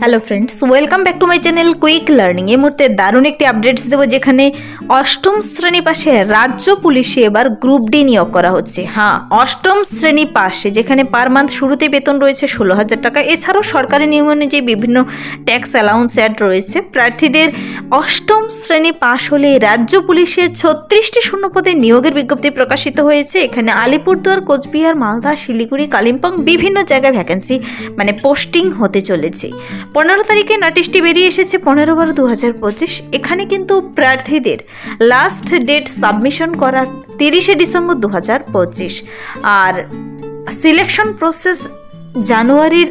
Hello friends, welcome back to my channel quick learning. এই মুহূর্তে দারুণ একটি আপডেটস দেবো, যেখানে অষ্টম শ্রেণী পাশে রাজ্য পুলিশে এবার গ্রুপ ডি নিয়োগ করা হচ্ছে। হ্যাঁ, অষ্টম শ্রেণী পাশে, যেখানে পার মান্থ শুরুতে বেতন রয়েছে 16,000 টাকা। এছাড়াও সরকারি নিয়ম অনুযায়ী বিভিন্ন ট্যাক্স অ্যালাউন্স অ্যাড রয়েছে। প্রার্থীদের অষ্টম শ্রেণী পাশ হলে রাজ্য পুলিশে 36টি শূন্যপদে নিয়োগের বিজ্ঞপ্তি প্রকাশিত হয়েছে। এখানে আলিপুরদুয়ার, কোচবিহার, মালদা, শিলিগুড়ি, কালিম্পং বিভিন্ন জায়গায় ভ্যাকেন্সি পোস্টিং হতে চলেছে। 15 তারিখে নোটিশটি বেরিয়ে এসেছে, 15/12/2025। এখানে কিন্তু প্রার্থীদের লাস্ট ডেট সাবমিশন করার 30শে ডিসেম্বর 2025। আর সিলেকশন প্রসেস জানুয়ারির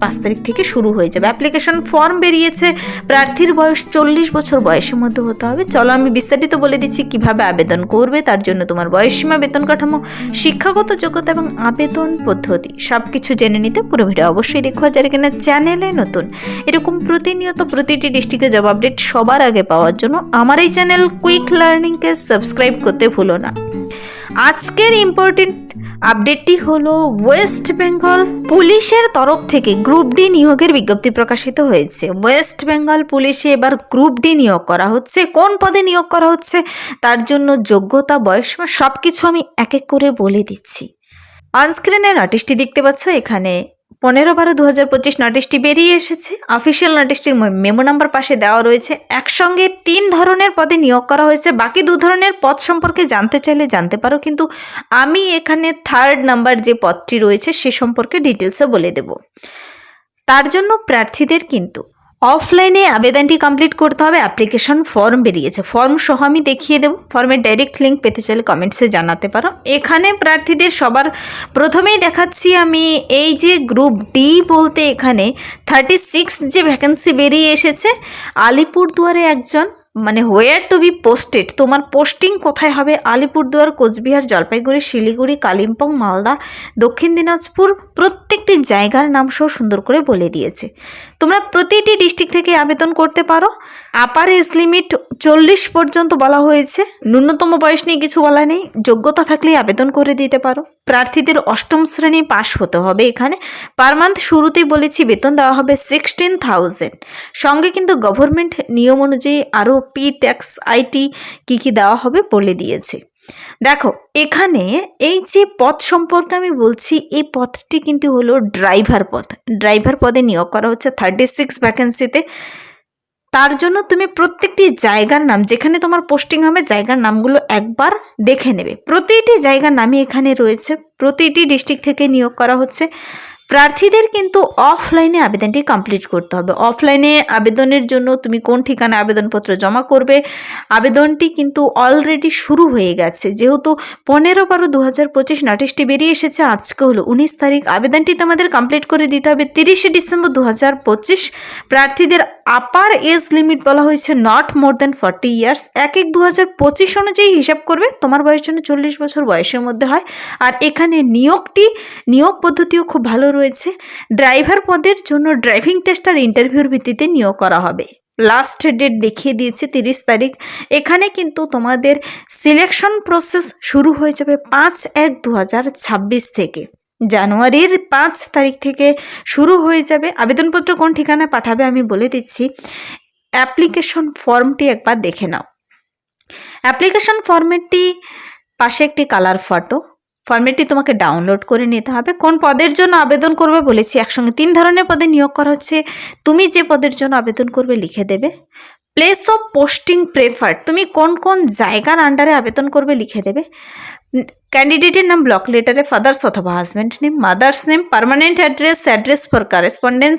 5 তারিখ থেকে শুরু হয়ে যাবে। অ্যাপ্লিকেশন ফর্ম বেরিয়েছে। প্রার্থীর বয়স 40 বছর বয়সের মধ্যে হতে হবে। চলো আমি বিস্তারিত বলে দিচ্ছি কিভাবে আবেদন করবে। তার জন্য তোমার বয়সসীমা, বেতন কাঠামো, শিক্ষাগত যোগ্যতা এবং আবেদন পদ্ধতি সব কিছু জেনে নিতে পুরো ভিডিও অবশ্যই দেখো। যারা কিনা চ্যানেলে নতুন, এরকম প্রতিনিয়ত প্রতিটি ডিস্ট্রিক্টে জব আপডেট সবার আগে পাওয়ার জন্য আমার এই চ্যানেল কুইক লার্নিংকে সাবস্ক্রাইব করতে ভুলো না। আজকের ইম্পর্টেন্ট আপডেটটি হলো ওয়েস্ট বেঙ্গল পুলিশের তরফ থেকে গ্রুপ ডি নিয়োগের বিজ্ঞপ্তি প্রকাশিত হয়েছে। ওয়েস্ট বেঙ্গল পুলিশে এবার গ্রুপ ডি নিয়োগ করা হচ্ছে। কোন পদে নিয়োগ করা হচ্ছে, তার জন্য যোগ্যতা, বয়স সব কিছু আমি এক এক করে বলে দিচ্ছি। অনস্ক্রিনে নোটিশটি দেখতে পাচ্ছ। এখানে 15/12/2025 নোটিশটি বেরিয়ে এসেছে। অফিসিয়াল নোটিশটির মেমো নাম্বার পাশে দেওয়া রয়েছে। একসঙ্গে 3 ধরনের পদে নিয়োগ করা হয়েছে। বাকি 2 ধরনের পদ সম্পর্কে জানতে চাইলে জানতে পারো, কিন্তু আমি এখানে 3rd নাম্বার যে পদটি রয়েছে সে সম্পর্কে ডিটেলসে বলে দেব। তার জন্য প্রার্থীদের কিন্তু অফলাইনে আবেদনটি কমপ্লিট করতে হবে। অ্যাপ্লিকেশন ফর্ম বেরিয়েছে, ফর্ম সহ আমি দেখিয়ে দেবো। ফর্মের ডাইরেক্ট লিঙ্ক পেতে চাইলে কমেন্টসে জানাতে পারো। এখানে প্রার্থীদের সবার প্রথমেই দেখাচ্ছি আমি এই যে গ্রুপ ডি বলতে, এখানে 36 যে ভ্যাকেন্সি বেরিয়ে এসেছে। আলিপুরদুয়ারে একজন, মানে হোয়ার টু বি পোস্টেড, তোমার পোস্টিং কোথায় হবে, আলিপুরদুয়ার, কোচবিহার, জলপাইগুড়ি, শিলিগুড়ি, কালিম্পং, মালদা, দক্ষিণ দিনাজপুর, প্রত্যেকটি জায়গার নাম সহ সুন্দর করে বলে দিয়েছে। তোমরা প্রতিটি ডিস্ট্রিক্ট থেকে আবেদন করতে পারো। আপার এজ লিমিট 40 পর্যন্ত বলা হয়েছে। ন্যূনতম বয়স নিয়ে কিছু বলা নেই, যোগ্যতা থাকলেই আবেদন করে দিতে পারো। প্রার্থীদের অষ্টম শ্রেণী পাশ হতে হবে। এখানে পার মান্থ শুরুতেই বলেছি বেতন দেওয়া হবে 16,000। সঙ্গে কিন্তু গভর্নমেন্ট নিয়ম অনুযায়ী আরও পি ট্যাক্স, আইটি কী দেওয়া হবে বলে দিয়েছে। দেখো, এখানে এই যে পদ সম্পর্কে আমি বলছি, এই পদটি কিন্তু হলো ড্রাইভার পদ। ড্রাইভার পদে নিয়োগ করা হচ্ছে 36 ভ্যাকেন্সিতে। তার জন্য তুমি প্রত্যেকটি জায়গার নাম, যেখানে তোমার পোস্টিং হবে, জায়গার নামগুলো একবার দেখে নেবে। প্রতিটি জায়গার নামই এখানে রয়েছে। প্রতিটি ডিস্ট্রিক্ট থেকে নিয়োগ করা হচ্ছে। প্রার্থীদের কিন্তু অফলাইনে আবেদনটি কমপ্লিট করতে হবে। অফলাইনে আবেদনের জন্য তুমি কোন ঠিকানায় আবেদনপত্র জমা করবে, আবেদনটি কিন্তু অলরেডি শুরু হয়ে গেছে। যেহেতু 15/12/2025 নোটিশটি বেরিয়ে এসেছে, আজকে হলো 19 তারিখ। আবেদনটি তোমাদের কমপ্লিট করে দিতে হবে 30শে ডিসেম্বর 2025। প্রার্থীদের আপার এজ লিমিট বলা হয়েছে নট মোর দেন 40 ইয়ার্স। 1/1/2025 অনুযায়ী হিসাব করবে। তোমার বয়স যেন 40 বছর বয়সের মধ্যে হয়। আর এখানে নিয়োগ পদ্ধতিও খুব ভালো রয়েছে। ড্রাইভার পদের জন্য ড্রাইভিং টেস্ট আর ইন্টারভিউর ভিত্তিতে নিয়োগ করা হবে। লাস্ট ডেট দেখিয়ে দিয়েছে 30 তারিখ। এখানে কিন্তু তোমাদের সিলেকশন প্রসেস শুরু হয়ে যাবে 5/1/2026 থেকে। জানুয়ারির 5 তারিখ থেকে শুরু হয়ে যাবে। আবেদনপত্র কোন ঠিকানায় পাঠাবে আমি বলে দিচ্ছি। অ্যাপ্লিকেশন ফর্মটি একবার দেখে নাও। অ্যাপ্লিকেশন ফর্মেটটি পাশে একটি কালার ফটো, ফর্মেটটি তোমাকে ডাউনলোড করে নিতে হবে। কোন পদের জন্য আবেদন করবে বলেছি, একসঙ্গে 3 ধরনের পদে নিয়োগ করা হচ্ছে। তুমি যে পদের জন্য আবেদন করবে লিখে দেবে। প্লেস অফ পোস্টিং প্রেফার্ড, তুমি কোন কোন জায়গার আন্ডারে আবেদন করবে লিখে দেবে। ক্যান্ডিডেটের নাম ব্লক লেটারে, ফাদার্স অথবা husband name, mother's name, permanent address for correspondence,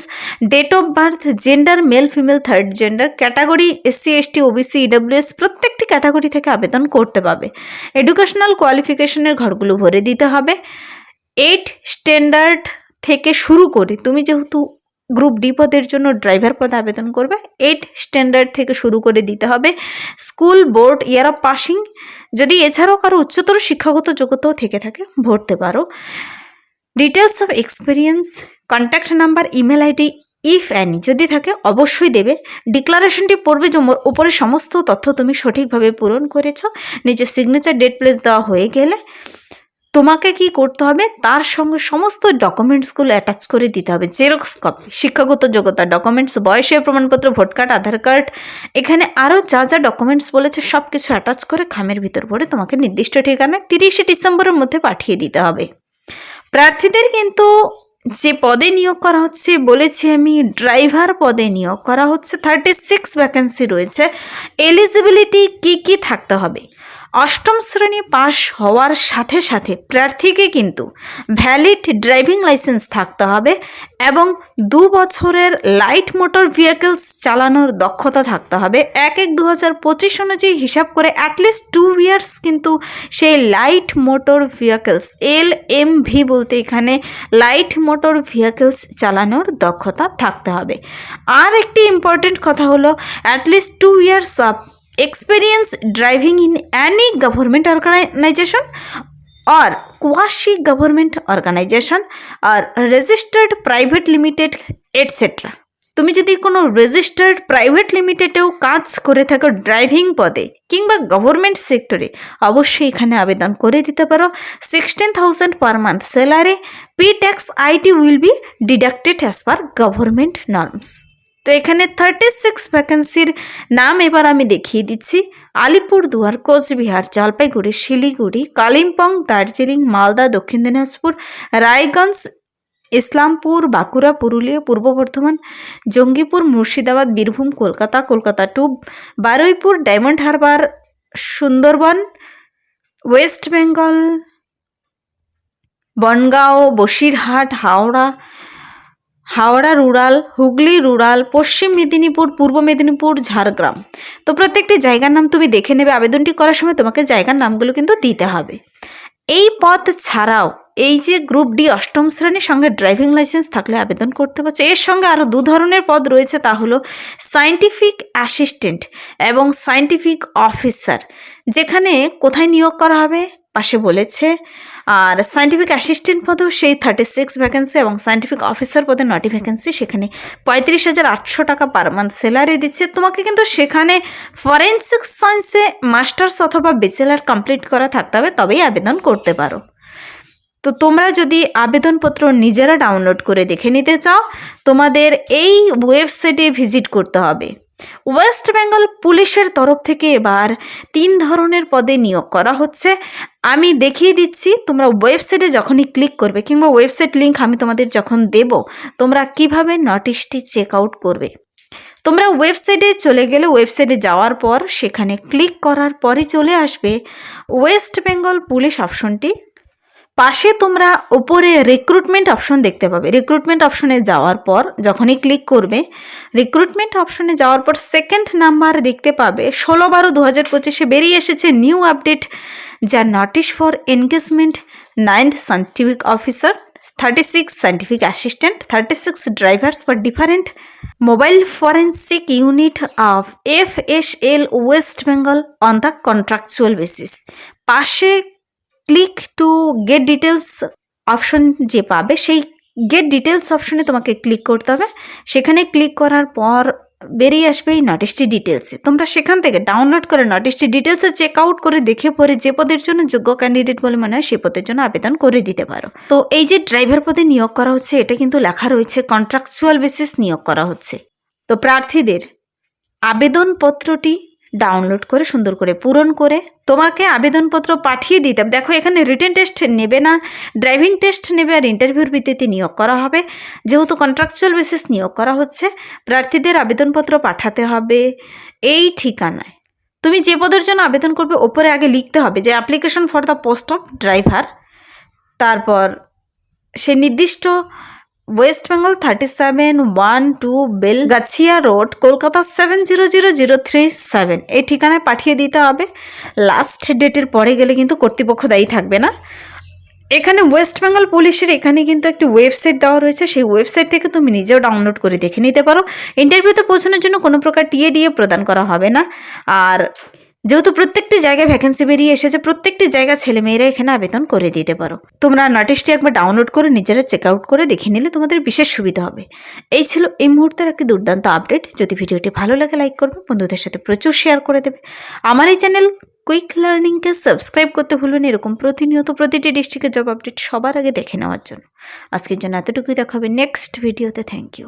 date of birth, gender male female, third gender, category SC ST OBC EWS, প্রত্যেকটি ক্যাটাগরি থেকে আবেদন করতে পারবে। এডুকেশনাল কোয়ালিফিকেশনের ঘরগুলো ভরে দিতে হবে। 8 স্ট্যান্ডার্ড থেকে শুরু করে, তুমি যেহেতু গ্রুপ ডি পদের জন্য ড্রাইভার পদে আবেদন করবে, 8 স্ট্যান্ডার্ড থেকে শুরু করে দিতে হবে। School, board, year of passing, যদি এছাড়াও কারো উচ্চতর শিক্ষাগত যোগ্যতাও থেকে থাকে ভরতে পারো। Details of experience, contact number, email ID if any যদি থাকে অবশ্যই দেবে। ডিক্লারেশনটি পড়বে যে উপরে সমস্ত তথ্য তুমি সঠিকভাবে পূরণ করেছ। নিচে সিগনেচার, ডেট, প্লেস দেওয়া হয়ে গেলে তোমাকে কি করতে হবে, তার সঙ্গে সমস্ত ডকুমেন্টসগুলো অ্যাটাচ করে দিতে হবে, জেরক্স কপি, শিক্ষাগত যোগ্যতা ডকুমেন্টস, বয়সের প্রমাণপত্র, ভোট কার্ড, আধার কার্ড, এখানে আরও যা যা ডকুমেন্টস বলেছে সব কিছু অ্যাটাচ করে খামের ভিতর ভরে তোমাকে নির্দিষ্ট ঠিকানায় 30শে ডিসেম্বরের মধ্যে পাঠিয়ে দিতে হবে। প্রার্থীদের কিন্তু যে পদে নিয়োগ করা হচ্ছে বলেছি আমি, ড্রাইভার পদে নিয়োগ করা হচ্ছে। 36 ভ্যাকেন্সি রয়েছে। এলিজিবিলিটি কি কি থাকতে হবে, অষ্টম শ্রেণী পাস হওয়ার সাথে সাথে প্রার্থীকে কিন্তু ভ্যালিড ড্রাইভিং লাইসেন্স থাকতে হবে এবং 2 বছরের লাইট মোটর ভেহিকলস চালানোর দক্ষতা থাকতে হবে। 1/1/2025 অনুযায়ী হিসাব করে অ্যাটলিস্ট 2 ইয়ার্স কিন্তু সেই লাইট মোটর ভেহিকলস, LMV বলতে এখানে লাইট মোটর ভেহিকলস চালানোর দক্ষতা থাকতে হবে। আর একটি ইম্পর্টেন্ট কথা হলো at least 2 years of experience driving in any government organization or quasi government organization or registered private limited etc. তুমি যদি কোনো রেজিস্টার্ড প্রাইভেট লিমিটেডেও কাজ করে থাকো ড্রাইভিং পদে কিংবা গভর্নমেন্ট সেক্টরে, অবশ্যই এখানে আবেদন করে দিতে পারো। 16,000 per month salary, P tax IT will be deducted as per government norms. তো এখানে 36 ভ্যাকেন্সির নাম এবার আমি দেখিয়ে দিচ্ছি। আলিপুরদুয়ার, কোচবিহার, জলপাইগুড়ি, শিলিগুড়ি, কালিম্পং, দার্জিলিং, মালদা, দক্ষিণ Dinajpur, Raiganj, Islampur, Bankura, Purulia, Purba Bardhaman, Jangipur, Murshidabad, Birbhum, Kolkata, Kolkata two, Baruipur, Diamond Harbour, Sundarban, West Bengal, Bangaon, Basirhat, Howrah rural, Hooghly rural, Paschim Medinipur, পূর্ব মেদিনীপুর, ঝাড়গ্রাম। তো প্রত্যেকটি জায়গার নাম তুমি দেখে নেবে। আবেদনটি করার সময় তোমাকে জায়গার নামগুলো কিন্তু দিতে হবে। এই পদ ছাড়াও এই যে গ্রুপ ডি অষ্টম শ্রেণীর সঙ্গে ড্রাইভিং লাইসেন্স থাকলে আবেদন করতে পারছে। এর সঙ্গে আরও 2 ধরনের পদ রয়েছে, তা হলো সায়েন্টিফিক অ্যাসিস্ট্যান্ট এবং সায়েন্টিফিক অফিসার। যেখানে কোথায় নিয়োগ করা হবে পাশে বলেছে। আর সায়েন্টিফিক অ্যাসিস্ট্যান্ট পদেও সেই 36 ভ্যাকেন্সি এবং সায়েন্টিফিক অফিসার পদে 9টি ভ্যাকেন্সি। সেখানে 35,800 টাকা পার মান্থ স্যালারি দিচ্ছে। তোমাকে কিন্তু সেখানে ফরেনসিক সায়েন্সে মাস্টার্স অথবা ব্যাচেলার কমপ্লিট করা থাকতে হবে, তবেই আবেদন করতে পারো। তো তোমরা যদি আবেদনপত্র নিজেরা ডাউনলোড করে দেখে নিতে চাও, তোমাদের এই ওয়েবসাইটে ভিজিট করতে হবে। ওয়েস্ট বেঙ্গল পুলিশের তরফ থেকে এবার 3 ধরনের পদে নিয়োগ করা হচ্ছে। আমি দেখিয়ে দিচ্ছি, তোমরা ওয়েবসাইটে যখনই ক্লিক করবে কিংবা ওয়েবসাইট লিঙ্ক আমি তোমাদের যখন দেব, তোমরা কিভাবে নোটিশটি চেক আউট করবে। তোমরা ওয়েবসাইটে চলে গেলে ওয়েবসাইটে যাওয়ার পর সেখানে ক্লিক করার পরে চলে আসবে ওয়েস্ট বেঙ্গল পুলিশ অপশনটি। পাশে তোমরা উপরে রিক্রুটমেন্ট অপশন দেখতে পাবে। রিক্রুটমেন্ট অপশনে যাওয়ার পর যখনই ক্লিক করবে, রিক্রুটমেন্ট অপশনে যাওয়ার পর সেকেন্ড নাম্বার দেখতে পাবে। 16/12/2025 বেরিয়ে এসেছে নিউ আপডেট, যার notice for engagement 9th scientific officer, 36 scientific assistant, 36 drivers for different mobile forensic unit of FSL West Bengal on the contractual basis. পাশে click to get details option যে পাবে, সেই গেট ডিটেলস অপশনে তোমাকে ক্লিক করতে হবে। সেখানে ক্লিক করার পর বেরিয়ে আসবে এই নোটিশটি ডিটেলসে। তোমরা সেখান থেকে ডাউনলোড করে নোটিশটি ডিটেলসে চেক আউট করে দেখে পরে যে পদের জন্য যোগ্য ক্যান্ডিডেট বলে মনে হয় সে পদের জন্য আবেদন করে দিতে পারো। তো এই যে ড্রাইভার পদে নিয়োগ করা হচ্ছে, এটা কিন্তু লেখা রয়েছে কন্ট্রাকচুয়াল বেসিস নিয়োগ করা হচ্ছে। তো প্রার্থীদের আবেদনপত্রটি ডাউনলোড করে সুন্দর করে পূরণ করে তোমাকে আবেদনপত্র পাঠিয়ে দিতে হবে। দেখো এখানে রিটেন টেস্ট নেবে না, ড্রাইভিং টেস্ট নেবে আর ইন্টারভিউর ভিত্তিতে নিয়োগ করা হবে। যেহেতু কন্ট্রাকচুয়াল বেসিস নিয়োগ করা হচ্ছে, প্রার্থীদের আবেদনপত্র পাঠাতে হবে এই ঠিকানায়। তুমি যে পদের জন্য আবেদন করবে ওপরে আগে লিখতে হবে যে application for the post of driver, তারপর সে নির্দিষ্ট ওয়েস্ট বেঙ্গল 3712 বেলগাছিয়া রোড, কলকাতা 700037 এই ঠিকানায় পাঠিয়ে দিতে হবে। লাস্ট ডেটের পরে গেলে কিন্তু কর্তৃপক্ষ দায়ী থাকবে না। এখানে ওয়েস্ট বেঙ্গল পুলিশের এখানে কিন্তু একটি ওয়েবসাইট দেওয়া রয়েছে, সেই ওয়েবসাইট থেকে তুমি নিজেও ডাউনলোড করে দেখে নিতে পারো। ইন্টারভিউতে পৌঁছানোর জন্য কোনো প্রকার টিএডিএ প্রদান করা হবে না। আর যেহেতু প্রত্যেকটি জায়গায় ভ্যাকেন্সি বেরিয়ে এসেছে, প্রত্যেকটি জায়গা ছেলেমেয়েরা এখানে আবেদন করে দিতে পারো। তোমরা নোটিশটি একবার ডাউনলোড করে নিজেরা চেক আউট করে দেখে নিলে তোমাদের বিশেষ সুবিধা হবে। এই ছিল এই মুহূর্তের একটি দুর্দান্ত আপডেট। যদি ভিডিওটি ভালো লাগে লাইক করবে, বন্ধুদের সাথে প্রচুর শেয়ার করে দেবে। আমার এই চ্যানেল কুইক লার্নিংকে সাবস্ক্রাইব করতে ভুলবেন এরকম প্রতিনিয়ত প্রতিটি ডিস্ট্রিক্টের জব আপডেট সবার আগে দেখে নেওয়ার জন্য। আজকের জন্য এতটুকুই, দেখাবে নেক্সট ভিডিওতে। Thank you.